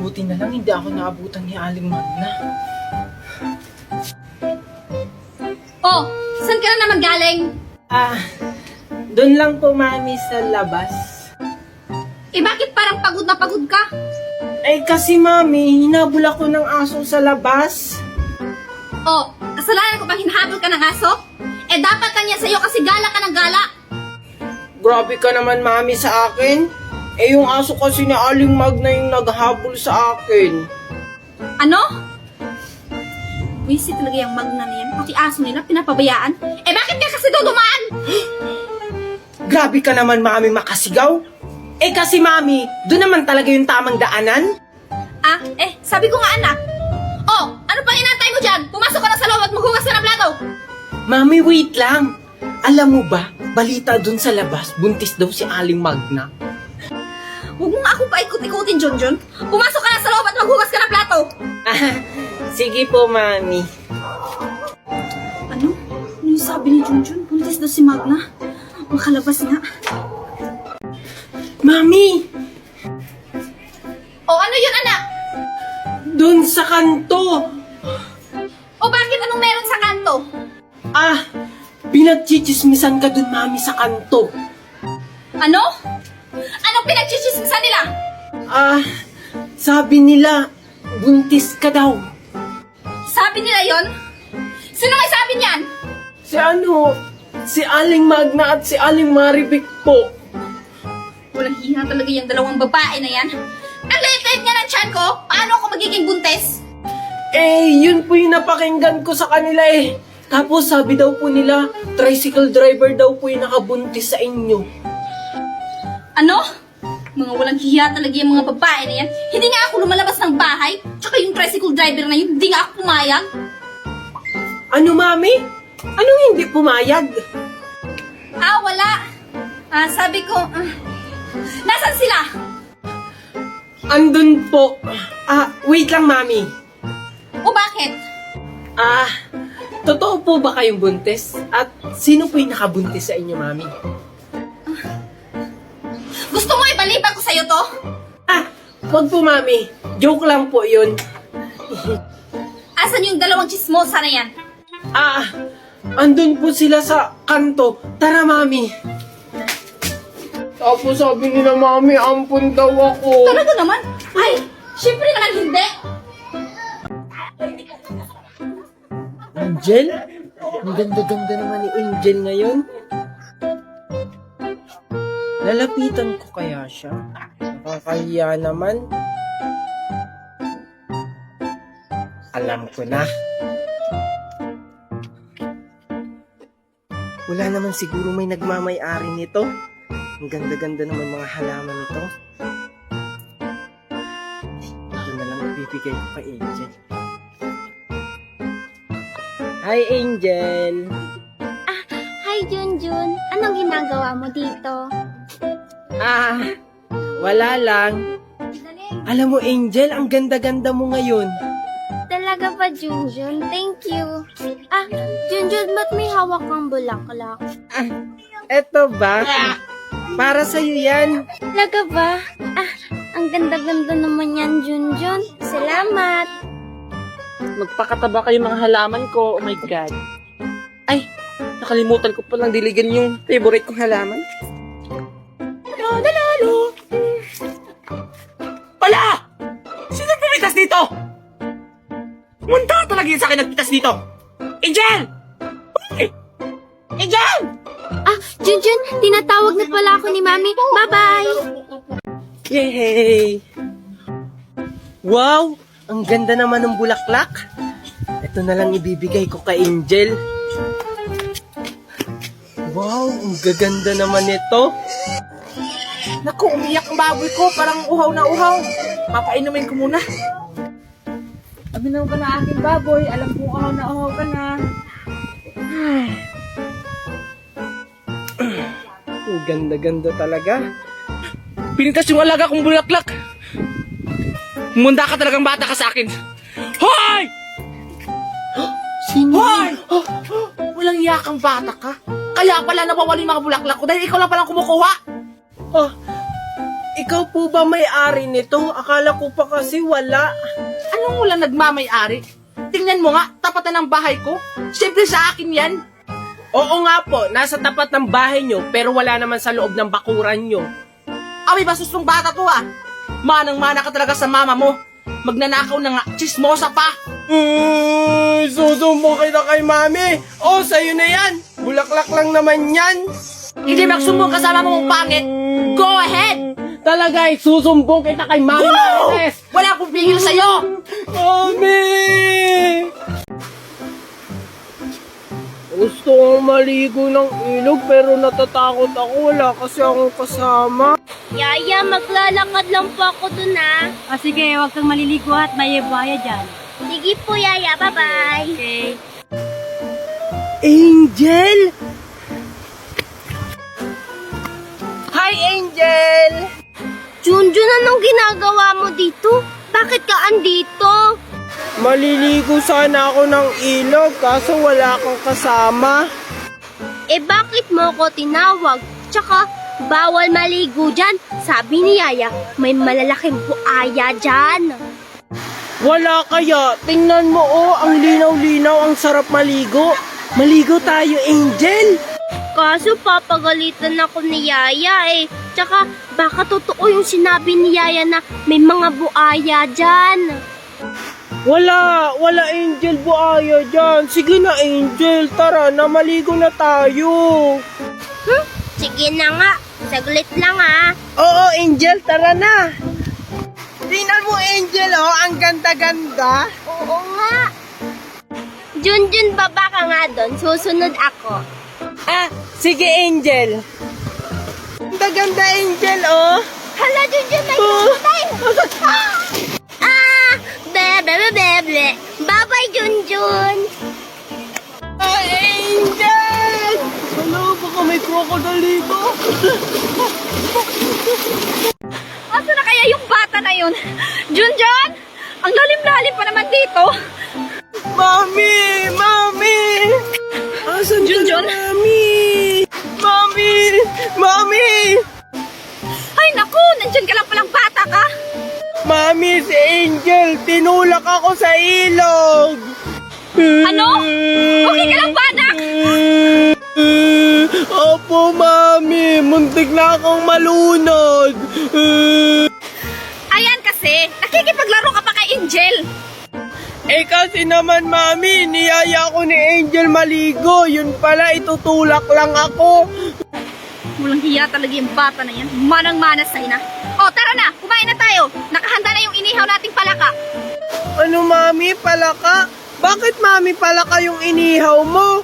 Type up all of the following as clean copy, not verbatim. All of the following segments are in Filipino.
Buti na lang hindi ako naabutan ni Aling Magna. Oh, saan ka na naman galing? Doon lang po, Mami, sa labas. Eh bakit parang pagod na pagod ka? Eh kasi, Mami, hinabol ako ng aso sa labas. Oh, kasalanan ko pang hinahabol ka ng aso? Eh dapat lang yan sa'yo kasi gala ka ng gala. Grabe ka naman, Mami, sa akin. Eh yung aso kasi ni Aling Magna yung naghabol sa akin. Ano? Wisit talaga yung magna na yan. Pati aso nila, pinapabayaan. Eh bakit ka kasi dudumaan? Grabe ka naman, Mami, makasigaw. Eh kasi, Mami, doon naman talaga yung tamang daanan. Sabi ko nga anak. Oh, ano pang inantay mo dyan? Pumasok ka na sa loob at maghugas ka ng plato. Mami, wait lang. Alam mo ba, balita doon sa labas, buntis daw si Aling Magna. Huwag mo nga akong paikot-ikutin, Junjun. Pumasok ka na sa loob at maghugas ka ng plato. Sige po, Mami. Ano? Ano yung sabi ni Junjun? Buntis daw si Magna. Makalabas nga. Mami! Oh, ano yun, anak? Doon sa kanto! O bakit anong meron sa kanto? Pinagchichismisan ka doon, Mami, sa kanto. Ano? Anong pinagchichismisan nila? Sabi nila, buntis ka daw. Sabi nila yon? Sino may sabi niyan? Si Aling Magna at si Aling Maribik po. Walang hiya talaga yung dalawang babae na yan. Ang lait-lait nga ng tiyan ko, paano ako magiging buntis? Yun po yung napakinggan ko sa kanila eh. Tapos sabi daw po nila, tricycle driver daw po yung nakabuntis sa inyo. Ano? Mga walang hiya talaga yung mga babae na yan. Hindi nga ako lumalabas ng bahay. Tsaka yung tricycle driver na yun, hindi nga ako pumayag. Ano, Mami? Anong hindi pumayag? Wala. Sabi ko, nasan sila? Andun po. Wait lang, Mami. O bakit? Totoo po ba kayong buntis? At sino po yung nakabuntis sa inyo, Mami? Gusto mo ipaliban ko sa'yo to? Wag po, Mami. Joke lang po yun. Asan yung dalawang chismosa na yan? Andun po sila sa kanto. Tara, Mami. Tapos sabi nila, Mami, ampun daw ako. Talaga naman? Ay, syempre naman hindi. Angel? Ang ganda-ganda naman ni Angel ngayon. Lalapitan ko kaya siya? Nakakahiya naman. Alam ko na. Wala naman siguro may nagmamay-ari nito. Ang ganda-ganda naman mga halaman nito. Ito na lang ibibigay ko kay Angel. Hi, Angel! Hi, Junjun. Anong ginagawa mo dito? Wala lang. Alam mo, Angel, ang ganda-ganda mo ngayon. Talaga ba, Junjun? Thank you. Junjun, ba't may hawak kang bulaklak? Eto ba? Para sa'yo yan. Talaga ba? Ang ganda-ganda naman yan, Junjun. Salamat. Magpakataba kayo mga halaman ko. Oh my God. Ay, nakalimutan ko palang diligan yung favorite kong halaman. Lalo. Wala! Sino pumitas dito? Munta talaga yun sa akin nagpitas dito. Angel! Uy! Angel! Junjun, tinatawag na pala ako ni Mami. Bye-bye! Yay! Wow! Ang ganda naman ng bulaklak. Ito na lang ibibigay ko kay Angel. Wow! Ang gaganda naman nito. Naku, umiyak ang baboy ko. Parang uhaw na uhaw. Papainumin ko muna. Aminaw ka na aking baboy. Alam kong uhaw ka na. Ang ganda-ganda talaga. Pinintas yung alaga kong bulaklak. Munda ka talagang bata ka sa akin. Hoy! Sino? Hoy! Walang iyakang bata ka. Kaya pala nawawala yung mga bulaklak ko dahil ikaw lang palang kumukuha. ikaw po ba may-ari nito? Akala ko pa kasi wala. Anong wala nagmamay-ari? Tingnan mo nga, tapatan ng bahay ko. Siyempre sa akin yan. Oo nga po, nasa tapat ng bahay nyo, pero wala naman sa loob ng bakuran nyo. Awi, basustong bata to ah. Manang-mana ka talaga sa mama mo. Magnanakaw na nga, chismosa pa. Susumbong kita kay mami. Oh, sa'yo na yan. Bulaklak lang naman yan. Hindi magsumbong kasama mo mong pangit. Go ahead! Talaga, susumbong kita kay mami. Wow! Marites. Wala akong pigil sa'yo! Mami! Gusto kong maligo ng ilog pero natatakot ako. Wala kasi akong kasama. Yaya, maglalakad lang po ako dun ha. Sige, huwag kang maliligo at may buhaya dyan. Sige po, Yaya. Bye-bye. Okay. Angel! Hi, Angel! Junjun, anong ginagawa mo dito? Bakit ka andito? Maliligo sana ako ng ilog kaso wala akong kasama. Eh bakit mo ko tinawag? Tsaka, bawal maligo dyan. Sabi ni Yaya, may malalaking buaya dyan. Wala kaya. Tingnan mo ang linaw-linaw, ang sarap maligo. Maligo tayo, Angel. Kaso papagalitan ako ni Yaya eh. Tsaka, baka totoo yung sinabi ni Yaya na may mga buaya dyan. Wala Angel, buaya dyan. Sige na, Angel, tara na, maligo na tayo. Sige na nga, saglit lang ha. Oo, Angel, tara na. Tingnan mo, Angel, ang ganda-ganda. Oo nga. Junjun, baba ka nga doon. Susunod ako. Sige, Angel. Ganda-ganda, Angel, Hala, Junjun, may tayo. Bebe. Bye-bye, Junjun. Angel! Ano, baka may crocodile dito. Asa na kaya yung bata na yun? Junjun! Ang lalim-lalim pa naman dito. Mami! Asan Junjun? ka na, Mami? Mami! Ay naku, nandyan ka lang palang bata ka. Mami, si Angel, tinulak ako sa ilog. Ano? Okay ka lang ba, anak? Opo, Mami. Muntik na akong malunod. Ayan kasi, nakikipaglaro ka pa kay Angel. Eh kasi naman, Mami, niyaya ako ni Angel maligo. Yun pala, itutulak lang ako. Walang hiya talaga yung bata na yan. Manang-mana sa ina. O, tara na, kumain na tayo. Nakahanda na yung inihaw nating palaka. Ano, Mami? Palaka? Bakit, Mami, palaka yung inihaw mo?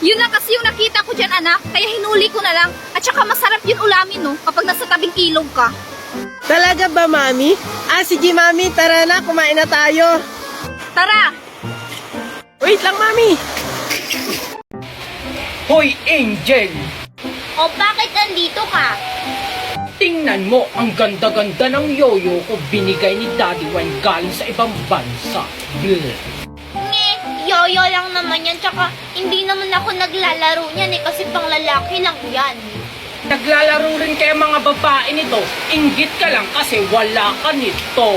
Yun lang kasi yung nakita ko dyan, anak. Kaya hinuli ko na lang. At saka masarap yun ulamin, no? Kapag nasa tabing ilog ka. Talaga ba, Mami? Sige, Mami, tara na, kumain na tayo. Tara! Wait lang, Mami. Hoy, Angel! O bakit andito ka? Tingnan mo, ang ganda-ganda ng yoyo ko binigay ni Daddy Wine galing sa ibang bansa. Yoyo lang naman yan. Tsaka, hindi naman ako naglalaro niyan kasi pang lalaki lang yan. Naglalaro rin kayo mga babae nito. Inggit ka lang kasi wala ka nito.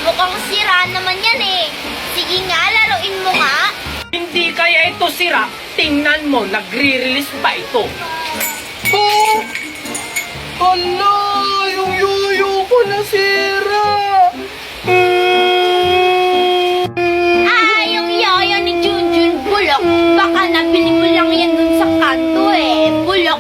Mukhang sira naman yan eh. Sige nga, laruin mo nga. Hindi kaya ito sira. Tingnan mo, nagre-release pa ito. Hala, yung yoyo ko nasira. Yung yoyo ni Junjun bulok. Baka nabili mo lang yan dun sa kanto eh. Bulok.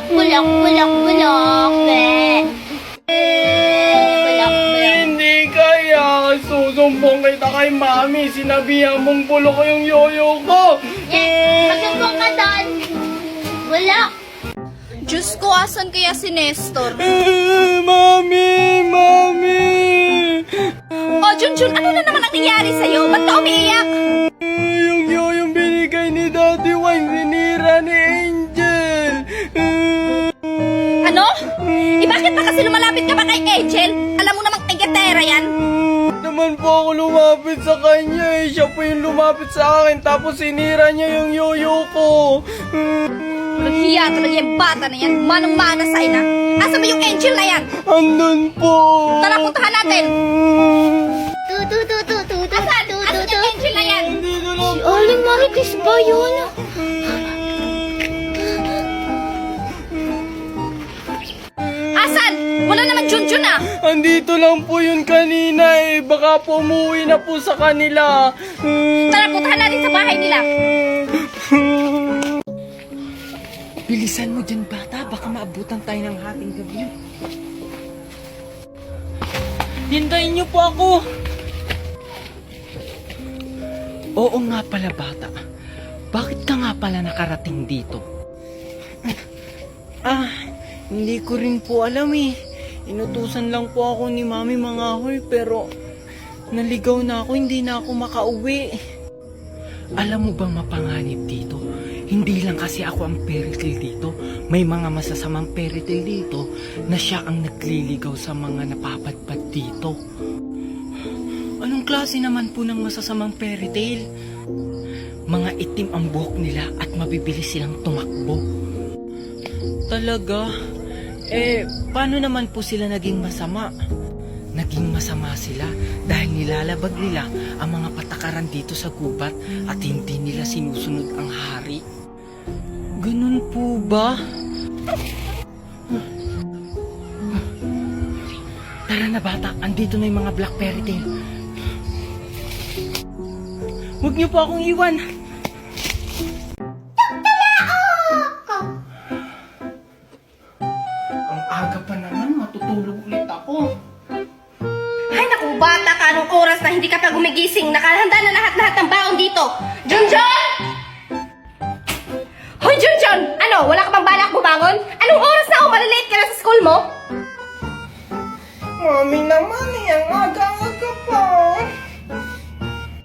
Hindi kaya. Susumbong kita kay Mami. Sinabihan mong bulok ko yung yoyo ko. Magsumbong ka doon. Bulok. Diyos ko, asan kaya si Nestor? Mami! O, Junjun, ano na naman ang nangyari sa'yo? Ba't ka umiiyak? Yung yoyong binigay ni Daddy Wine, sinira ni Angel. Ano? Bakit pa kasi lumalapit ka ba kay Angel? Alam mo namang tigatera yan. Naman po ako lumapit sa kanya Siya po yung lumapit sa akin tapos sinira niya yung yoyo ko. Walang hiya talaga yung bata na yan. Manang-mana sa ina. Asa ba yung angel na yan? Andun po. Tara, puntahan natin. Asan? Asan yung angel na yan? Si Aling Marites ba yun? Asan? Wala naman Junjun ah. Andito lang po yun kanina eh. Baka po umuwi na po sa kanila. Tara, puntahan natin sa bahay nila. Bilisan mo dyan, bata. Baka maabutan tayo ng hating gabi. Hintayin niyo po ako. Oo nga pala, bata. Bakit ka nga pala nakarating dito? Hindi ko rin po alam eh. Inutusan lang po ako ni Mami Mangahoy pero naligaw na ako, hindi na ako makauwi. Alam mo bang mapanganib dito? Hindi lang kasi ako ang fairy tale dito. May mga masasamang fairy tale dito na siya ang nagliligaw sa mga napapadpad dito. Anong klase naman po ng masasamang fairy tale? Mga itim ang buhok nila at mabibilis silang tumakbo. Talaga? Paano naman po sila naging masama? Naging masama sila dahil nilalabag nila ang mga patakaran dito sa gubat at hindi nila sinusunod ang hari. Ganun po ba? Tara na bata, andito na yung mga black fairy tale. Huwag niyo po akong iwan. Ang aga pa naman, matutulog ulit ako. Ay naku, bata ka. Anong oras na hindi ka pa gumigising? Nakahanda na lahat-lahat ng baon dito. Junjun! Hoy, Junjun! Ano, wala ka bang balak bumangon? Anong oras na? Malilate ka na sa school mo? Mami naman, ang aga-aga pa.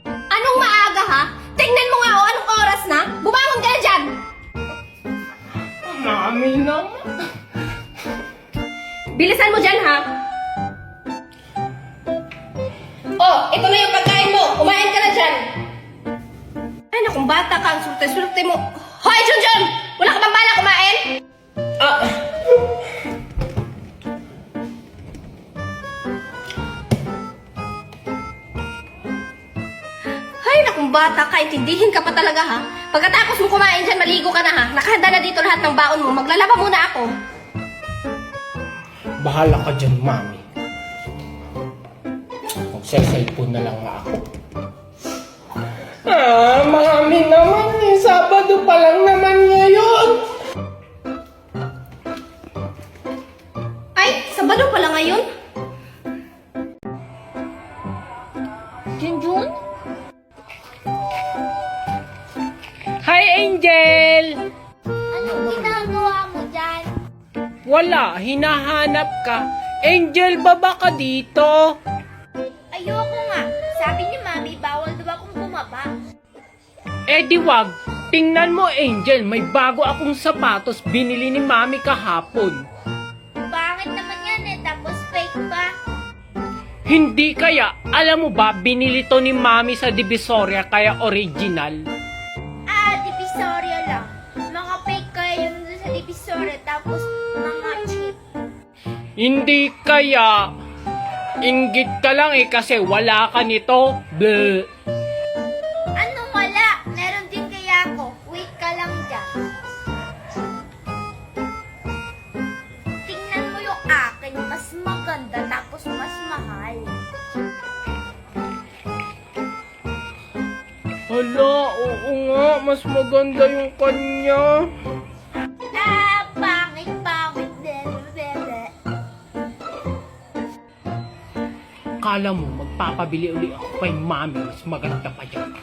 Anong maaga ha? Tingnan mo nga o anong oras na? Bumangon ka na dyan! Mami naman. Bilisan mo dyan ha? Oh, ito na yung pagkain mo. Kumain ka na dyan. Ay nakong bata ka. Ang surte-surte mo. Hoy, Junjun! Wala ka bang balak kumain? Ay, nakong bata ka, intindihin ka pa talaga ha. Pagkatapos mo kumain dyan, maligo ka na ha. Nakahanda na dito lahat ng baon mo. Maglalaba muna ako. Bahala ka dyan, Mami. Magsa-cellphone na lang nga ako. Mami naman eh. Sabado pa lang naman ngayon. Ay, Sabado pala ngayon. Junjun? Hi, Angel! Anong ginagawa mo dyan? Wala, hinahanap ka. Angel, baba ka dito. Ayoko nga. Sabi ni Mami, bawal daw akong bumaba. Di wag. Tingnan mo, Angel, may bago akong sapatos binili ni Mami kahapon. Bakit naman yan tapos fake pa? Hindi kaya, alam mo ba, binili to ni Mami sa Divisoria kaya original. Divisoria lang. Mga fake kaya yun doon sa Divisoria tapos mga cheap. Hindi kaya, inggit ka lang kasi wala ka nito. Bleh. Ano wala? Meron din kaya ako. Wait ka lang dyan. Tingnan mo yung akin. Mas maganda tapos mas mahal. Hala, oo nga, mas maganda yung kanya. Pangit din. Bebe. Kala mo, magpapabili uli ako kay Mami, mas maganda pa yan.